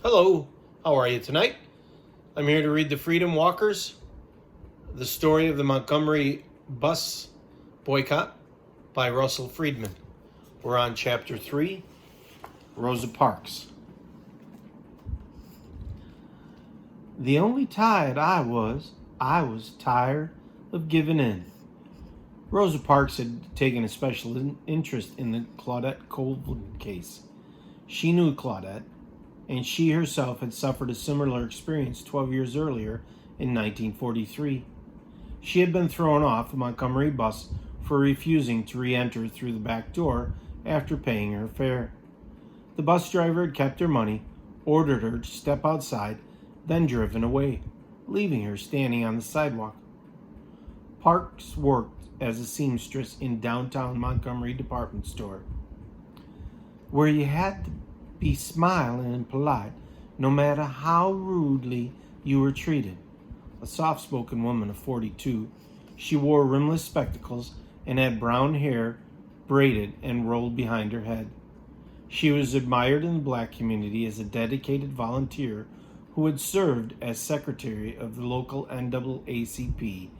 Hello, how are you tonight? I'm here to read The Freedom Walkers, the story of the Montgomery bus boycott by Russel Freedman. We're on chapter 3, Rosa Parks. The only tired I was tired of giving in. Rosa Parks had taken a special interest in the Claudette Colvin case. She knew Claudette, and she herself had suffered a similar experience 12 years earlier in 1943. She had been thrown off a Montgomery bus for refusing to re-enter through the back door after paying her fare. The bus driver had kept her money, ordered her to step outside, then driven away, leaving her standing on the sidewalk. Parks worked as a seamstress in downtown Montgomery department store, where you had to be smiling and polite no matter how rudely you were treated. A soft-spoken woman of 42, she wore rimless spectacles and had brown hair braided and rolled behind her head. She was admired in the black community as a dedicated volunteer who had served as secretary of the local NAACP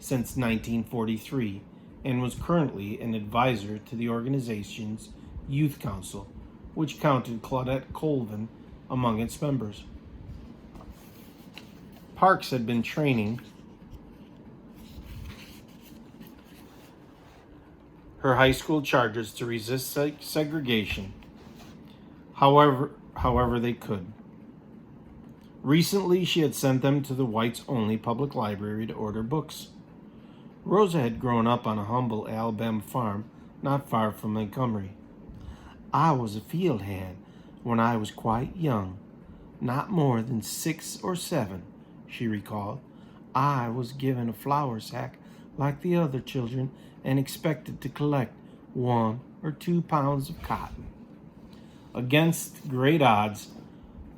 since 1943 and was currently an advisor to the organization's youth council, which counted Claudette Colvin among its members. Parks had been training her high school charges to resist segregation however they could. Recently, she had sent them to the whites-only public library to order books. Rosa had grown up on a humble Alabama farm not far from Montgomery. I was a field hand when I was quite young, not more than 6 or 7, she recalled. I was given a flour sack like the other children and expected to collect 1 or 2 pounds of cotton. Against great odds,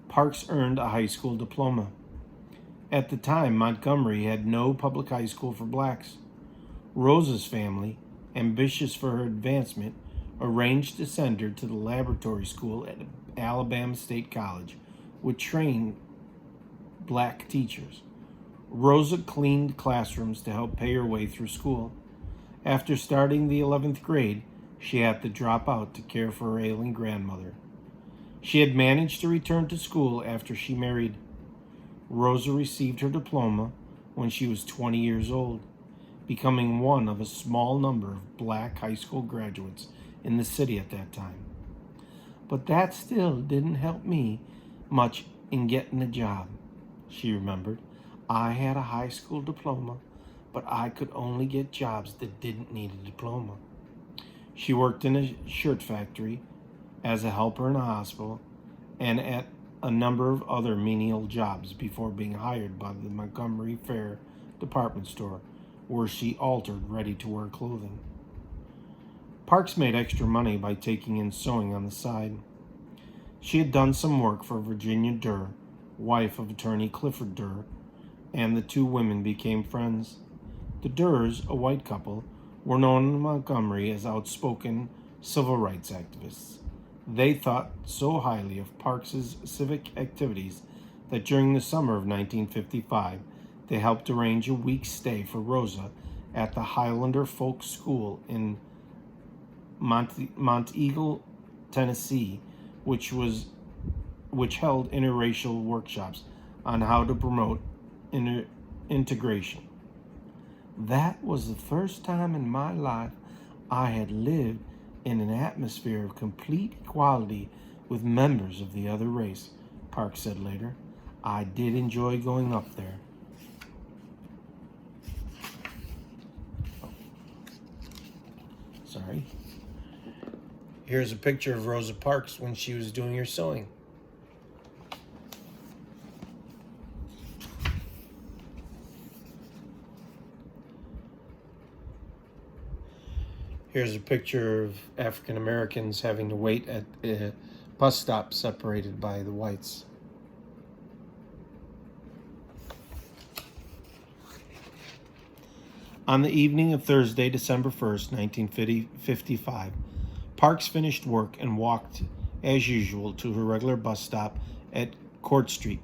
Parks earned a high school diploma. At the time, Montgomery had no public high school for blacks. Rosa's family, ambitious for her advancement, arranged to send her to the laboratory school at Alabama State College, which trained black teachers. Rosa cleaned classrooms to help pay her way through school. After starting the 11th grade, she had to drop out to care for her ailing grandmother. She had managed to return to school after she married. Rosa received her diploma when she was 20 years old, becoming one of a small number of black high school graduates in the city at that time. But that still didn't help me much in getting a job, she remembered. I had a high school diploma, but I could only get jobs that didn't need a diploma. She worked in a shirt factory, as a helper in a hospital, and at a number of other menial jobs before being hired by the Montgomery Fair department store, where she altered ready-to-wear clothing. Parks made extra money by taking in sewing on the side. She had done some work for Virginia Durr, wife of attorney Clifford Durr, and the two women became friends. The Durrs, a white couple, were known in Montgomery as outspoken civil rights activists. They thought so highly of Parks's civic activities that during the summer of 1955, they helped arrange a week's stay for Rosa at the Highlander Folk School in Monteagle, Tennessee, which held interracial workshops on how to promote integration. That was the first time in my life I had lived in an atmosphere of complete equality with members of the other race, Parks said later. I did enjoy going up there. Sorry. Here's a picture of Rosa Parks when she was doing her sewing. Here's a picture of African Americans having to wait at a bus stop separated by the whites. On the evening of Thursday, December 1st, 1955, Parks finished work and walked, as usual, to her regular bus stop at Court Street.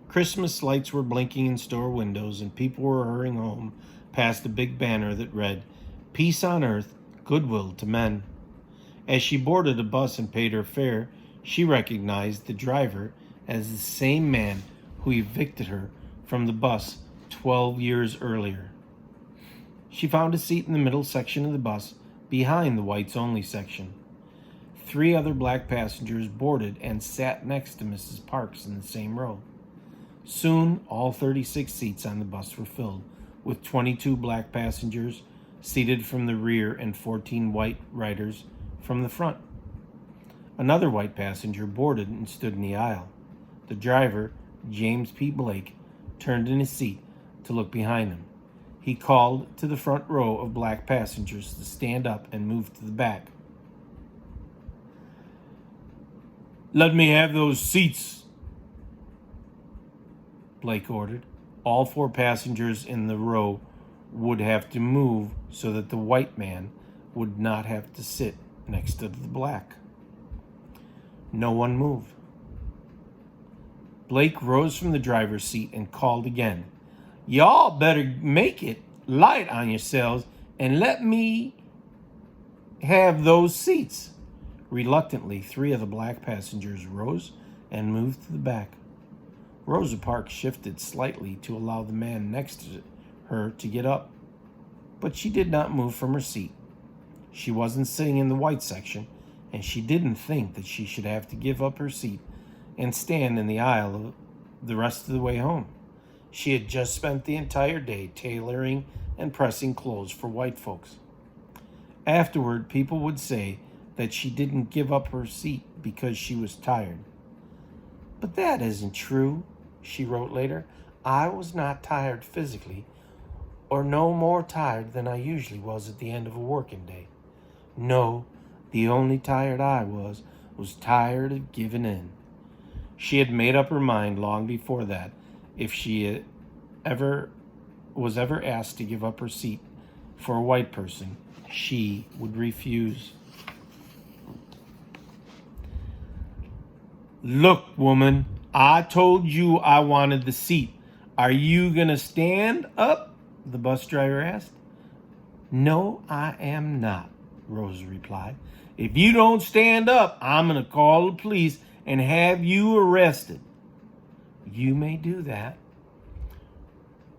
Christmas lights were blinking in store windows, and people were hurrying home past a big banner that read, "Peace on Earth, Goodwill to Men." As she boarded a bus and paid her fare, she recognized the driver as the same man who evicted her from the bus 12 years earlier. She found a seat in the middle section of the bus, behind the whites-only section. 3 other black passengers boarded and sat next to Mrs. Parks in the same row. Soon, all 36 seats on the bus were filled, with 22 black passengers seated from the rear and 14 white riders from the front. Another white passenger boarded and stood in the aisle. The driver, James P. Blake, turned in his seat to look behind him. He called to the front row of black passengers to stand up and move to the back. "Let me have those seats," Blake ordered. All 4 passengers in the row would have to move so that the white man would not have to sit next to the black. No one moved. Blake rose from the driver's seat and called again. "Y'all better make it light on yourselves and let me have those seats." Reluctantly, 3 of the black passengers rose and moved to the back. Rosa Parks shifted slightly to allow the man next to her to get up, but she did not move from her seat. She wasn't sitting in the white section, and she didn't think that she should have to give up her seat and stand in the aisle the rest of the way home. She had just spent the entire day tailoring and pressing clothes for white folks. Afterward, people would say that she didn't give up her seat because she was tired. "But that isn't true," she wrote later. "I was not tired physically, or no more tired than I usually was at the end of a working day. No, the only tired I was tired of giving in." She had made up her mind long before that if she was ever asked to give up her seat for a white person, she would refuse. "Look, woman, I told you I wanted the seat. Are you going to stand up?" the bus driver asked. "No, I am not," Rosa replied. "If you don't stand up, I'm going to call the police and have you arrested." "You may do that,"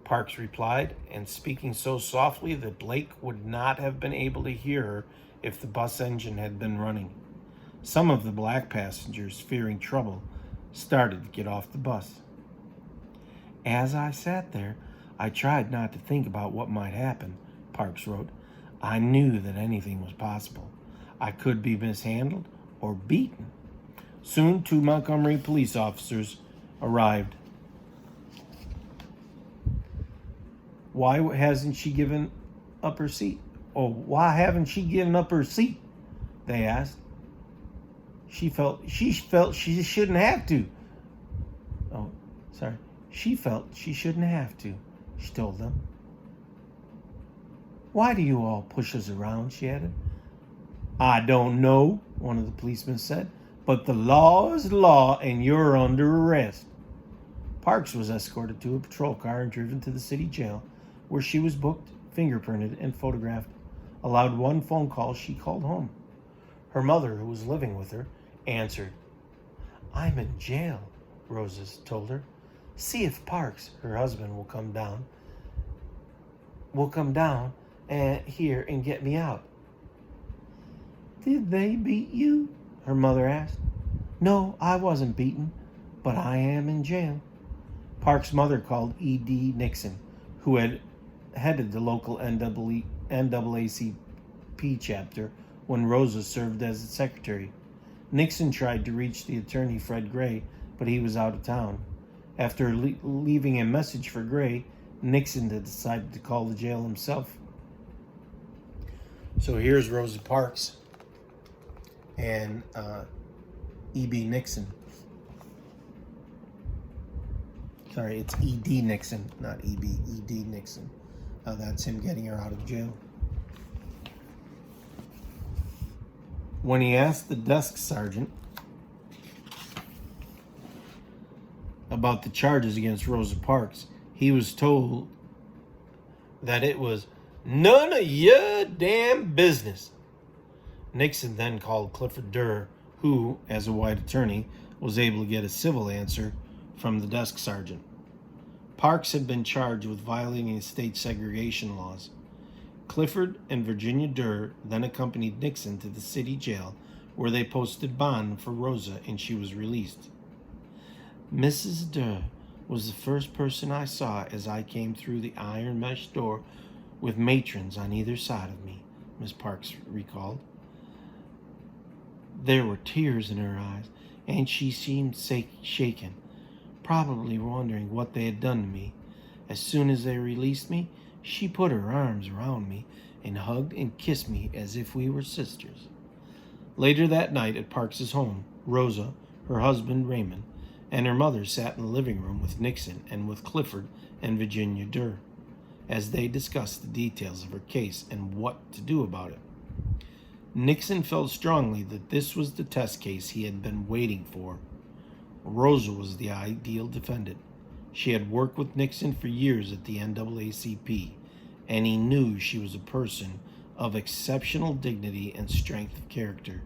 Parks replied, and speaking so softly that Blake would not have been able to hear her if the bus engine had been running. Some of the black passengers, fearing trouble, started to get off the bus. "As I sat there, I tried not to think about what might happen," Parks wrote. "I knew that anything was possible. I could be mishandled or beaten." Soon, 2 Montgomery police officers arrived. "Why hasn't she given up her seat?" "Oh, why haven't she given up her seat?" they asked. She felt she shouldn't have to. She felt she shouldn't have to, she told them. "Why do you all push us around?" she added. "I don't know," one of the policemen said, "but the law is the law and you're under arrest." Parks was escorted to a patrol car and driven to the city jail, where she was booked, fingerprinted, and photographed. Allowed 1 phone call, she called home. Her mother, who was living with her, answered. "I'm in jail," Rosa told her. "See if Parks, her husband, will come down here and get me out." "Did they beat you?" her mother asked. "No, I wasn't beaten, but I am in jail." Parks' mother called E.D. Nixon, who had headed the local NAACP chapter when Rosa served as its secretary. Nixon tried to reach the attorney Fred Gray, but he was out of town. After leaving a message for Gray, Nixon decided to call the jail himself. So here's Rosa Parks and E.B. Nixon. Sorry, it's E.D. Nixon, not E.B. E.D. Nixon. That's him getting her out of jail. When he asked the desk sergeant about the charges against Rosa Parks, he was told that it was none of your damn business. Nixon then called Clifford Durr, who, as a white attorney, was able to get a civil answer from the desk sergeant. Parks had been charged with violating state segregation laws. Clifford and Virginia Durr then accompanied Nixon to the city jail, where they posted bond for Rosa and she was released. Mrs. Durr was the first person I saw as I came through the iron mesh door with matrons on either side of me, Miss Parks recalled. There were tears in her eyes, and she seemed shaken, probably wondering what they had done to me. As soon as they released me, she put her arms around me and hugged and kissed me as if we were sisters. Later that night at Parks's home, Rosa, her husband Raymond, and her mother sat in the living room with Nixon and with Clifford and Virginia Durr, as they discussed the details of her case and what to do about it. Nixon felt strongly that this was the test case he had been waiting for. Rosa was the ideal defendant. She had worked with Nixon for years at the NAACP, and he knew she was a person of exceptional dignity and strength of character.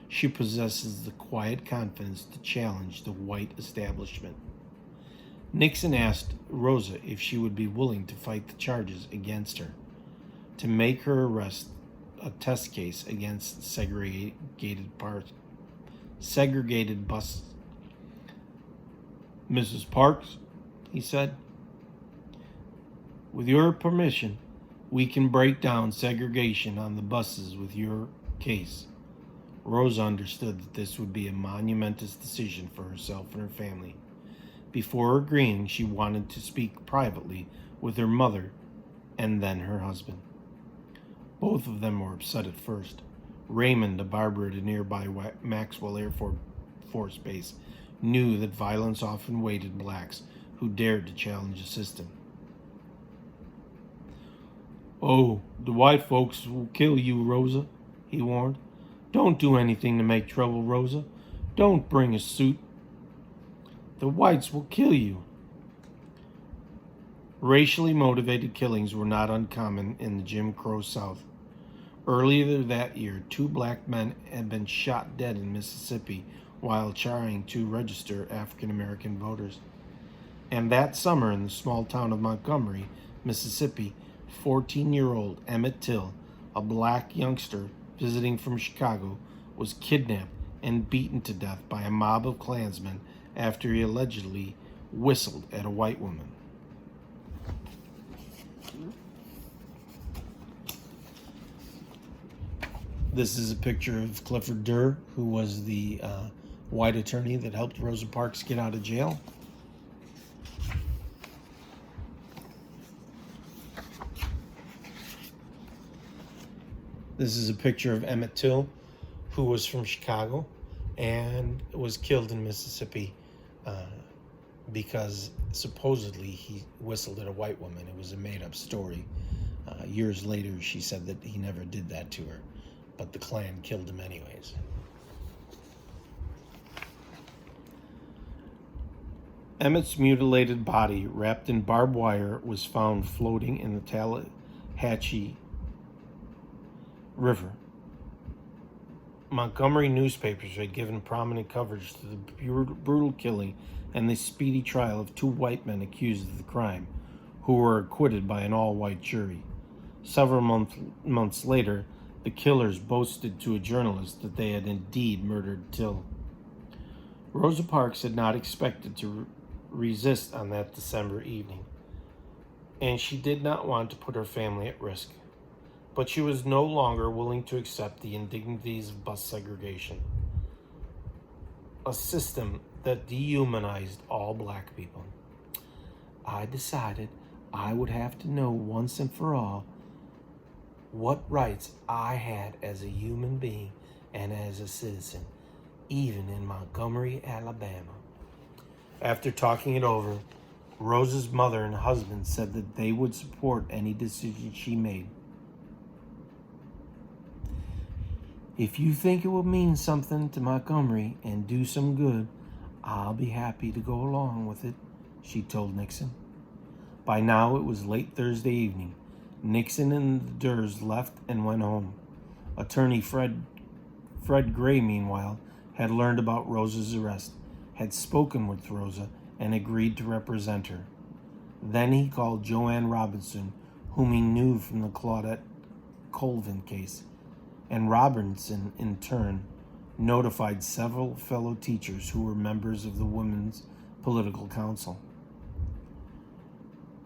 She possesses the quiet confidence to challenge the white establishment. Nixon asked Rosa if she would be willing to fight the charges against her, to make her arrest a test case against segregated buses. Mrs. Parks, he said, with your permission, we can break down segregation on the buses with your case. Rosa understood that this would be a monumentous decision for herself and her family. Before agreeing, she wanted to speak privately with her mother and then her husband. Both of them were upset at first. Raymond, a barber at a nearby Maxwell Air Force Base, knew that violence often awaited blacks who dared to challenge the system. "Oh, the white folks will kill you, Rosa," he warned. "Don't do anything to make trouble, Rosa. Don't bring a suit. The whites will kill you." Racially motivated killings were not uncommon in the Jim Crow South. Earlier that year, 2 black men had been shot dead in Mississippi while trying to register African American voters. And that summer in the small town of Montgomery, Mississippi, 14-year-old Emmett Till, a black youngster visiting from Chicago, was kidnapped and beaten to death by a mob of Klansmen after he allegedly whistled at a white woman. This is a picture of Clifford Durr, who was the white attorney that helped Rosa Parks get out of jail. This is a picture of Emmett Till, who was from Chicago and was killed in Mississippi because supposedly he whistled at a white woman. It was a made-up story. Years later, she said that he never did that to her, but the Klan killed him anyways. Emmett's mutilated body, wrapped in barbed wire, was found floating in the Tallahatchie River. Montgomery newspapers had given prominent coverage to the brutal killing and the speedy trial of 2 white men accused of the crime, who were acquitted by an all-white jury. Several months later, the killers boasted to a journalist that they had indeed murdered Till. Rosa Parks had not expected to resist on that December evening, and she did not want to put her family at risk. But she was no longer willing to accept the indignities of bus segregation, a system that dehumanized all black people. "I decided I would have to know once and for all what rights I had as a human being and as a citizen, even in Montgomery, Alabama." After talking it over, Rosa's mother and husband said that they would support any decision she made. "If you think it will mean something to Montgomery and do some good, I'll be happy to go along with it, she told Nixon. By now it was late Thursday evening. Nixon and the Durs left and went home. Attorney Fred Gray, meanwhile, had learned about Rosa's arrest, had spoken with Rosa, and agreed to represent her. Then he called Joanne Robinson, whom he knew from the Claudette Colvin case, and Robinson, in turn, notified several fellow teachers who were members of the Women's Political Council.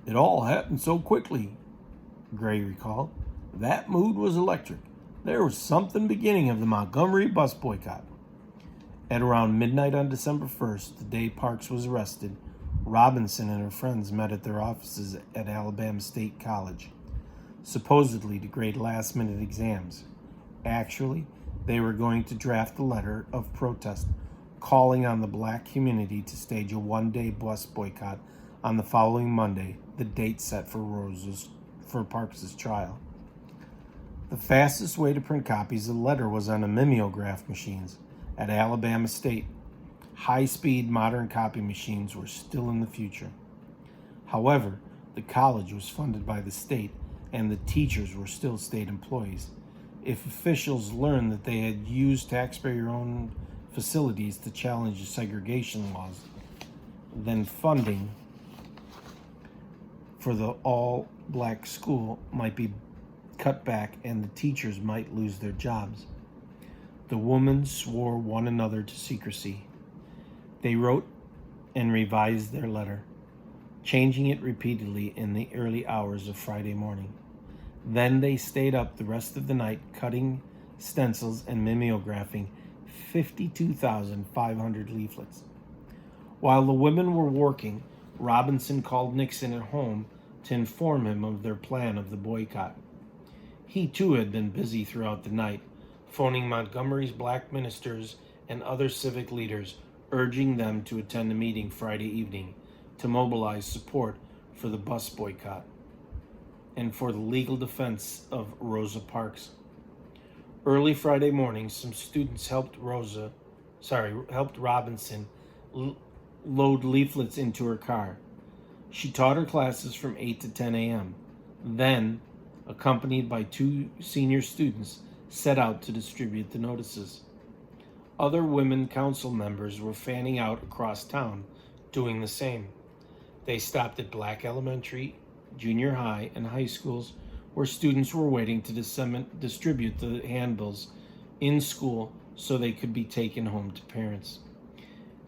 It all happened so quickly, Gray recalled. That mood was electric. There was something beginning of the Montgomery bus boycott. At around midnight on December 1st, the day Parks was arrested, Robinson and her friends met at their offices at Alabama State College, supposedly to grade last-minute exams. Actually, they were going to draft a letter of protest calling on the black community to stage a one-day bus boycott on the following Monday, the date set for Parks' trial. The fastest way to print copies of the letter was on the mimeograph machines at Alabama State. High-speed modern copy machines were still in the future. However, the college was funded by the state, and the teachers were still state employees. If officials learned that they had used taxpayer-owned facilities to challenge the segregation laws, then funding for the all-black school might be cut back and the teachers might lose their jobs. The women swore one another to secrecy. They wrote and revised their letter, changing it repeatedly in the early hours of Friday morning. Then they stayed up the rest of the night cutting stencils and mimeographing 52,500 leaflets. While the women were working, Robinson called Nixon at home to inform him of their plan of the boycott. He too had been busy throughout the night, phoning Montgomery's black ministers and other civic leaders, urging them to attend a meeting Friday evening to mobilize support for the bus boycott and for the legal defense of Rosa Parks. Early Friday morning, some students helped Robinson load leaflets into her car. She taught her classes from 8 to 10 a.m. Then, accompanied by 2 senior students, set out to distribute the notices. Other women council members were fanning out across town, doing the same. They stopped at black elementary, junior high, and high schools where students were waiting to distribute the handbills in school so they could be taken home to parents.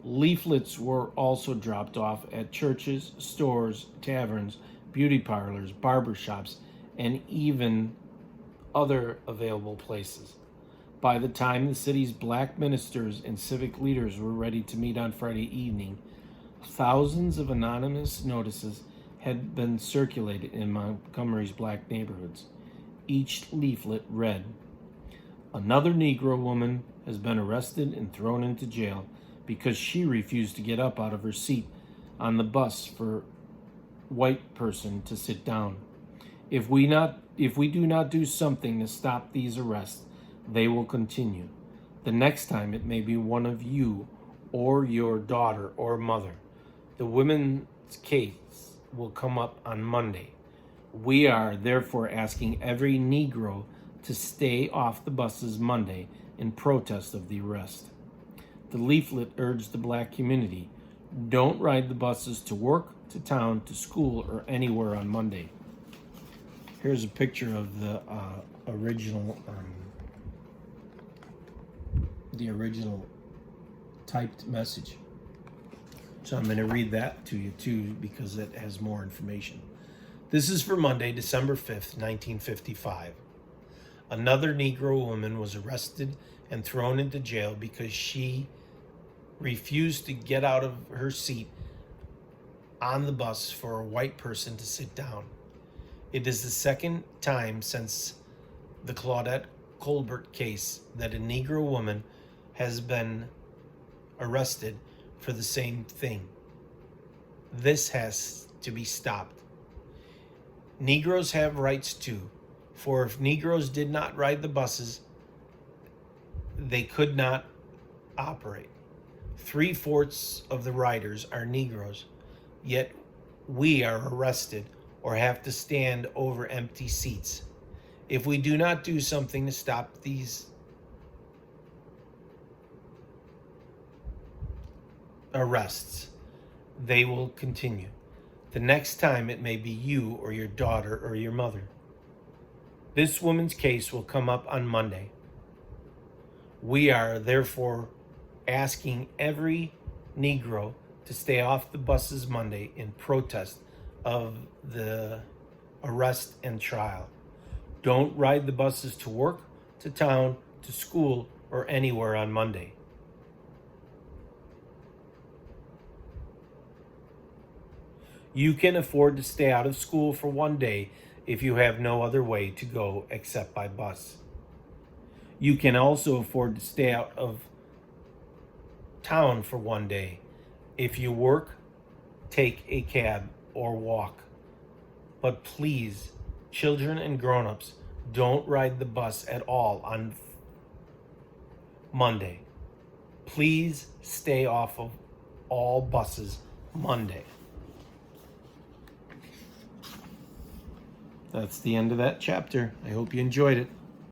Leaflets were also dropped off at churches, stores, taverns, beauty parlors, barber shops, and even other available places. By the time the city's black ministers and civic leaders were ready to meet on Friday evening, thousands of anonymous notices had been circulated in Montgomery's black neighborhoods. Each leaflet read, "Another Negro woman has been arrested and thrown into jail because she refused to get up out of her seat on the bus for a white person to sit down. If we do not do something to stop these arrests, they will continue. The next time it may be one of you or your daughter or mother. The women's case will come up on Monday. We are therefore asking every Negro to stay off the buses Monday in protest of the arrest." The leaflet urged the black community, don't ride the buses to work, to town, to school, or anywhere on Monday. Here's a picture of the original typed message. So I'm going to read that to you too because it has more information. This is for Monday, December 5th, 1955. Another Negro woman was arrested and thrown into jail because she refused to get out of her seat on the bus for a white person to sit down. It is the second time since the Claudette Colbert case that a Negro woman has been arrested for the same thing. This has to be stopped. Negroes have rights too, for if Negroes did not ride the buses, they could not operate. 3/4 of the riders are Negroes, yet we are arrested or have to stand over empty seats. If we do not do something to stop these arrests, they will continue. The next time it may be you or your daughter or your mother. This woman's case will come up on Monday. We are therefore asking every Negro to stay off the buses Monday in protest of the arrest and trial. Don't ride the buses to work, to town, to school, or anywhere on Monday. You can afford to stay out of school for one day if you have no other way to go except by bus. You can also afford to stay out of town for one day. If you work, take a cab or walk. But please, children and grown-ups, don't ride the bus at all on Monday. Please stay off of all buses Monday. That's the end of that chapter. I hope you enjoyed it.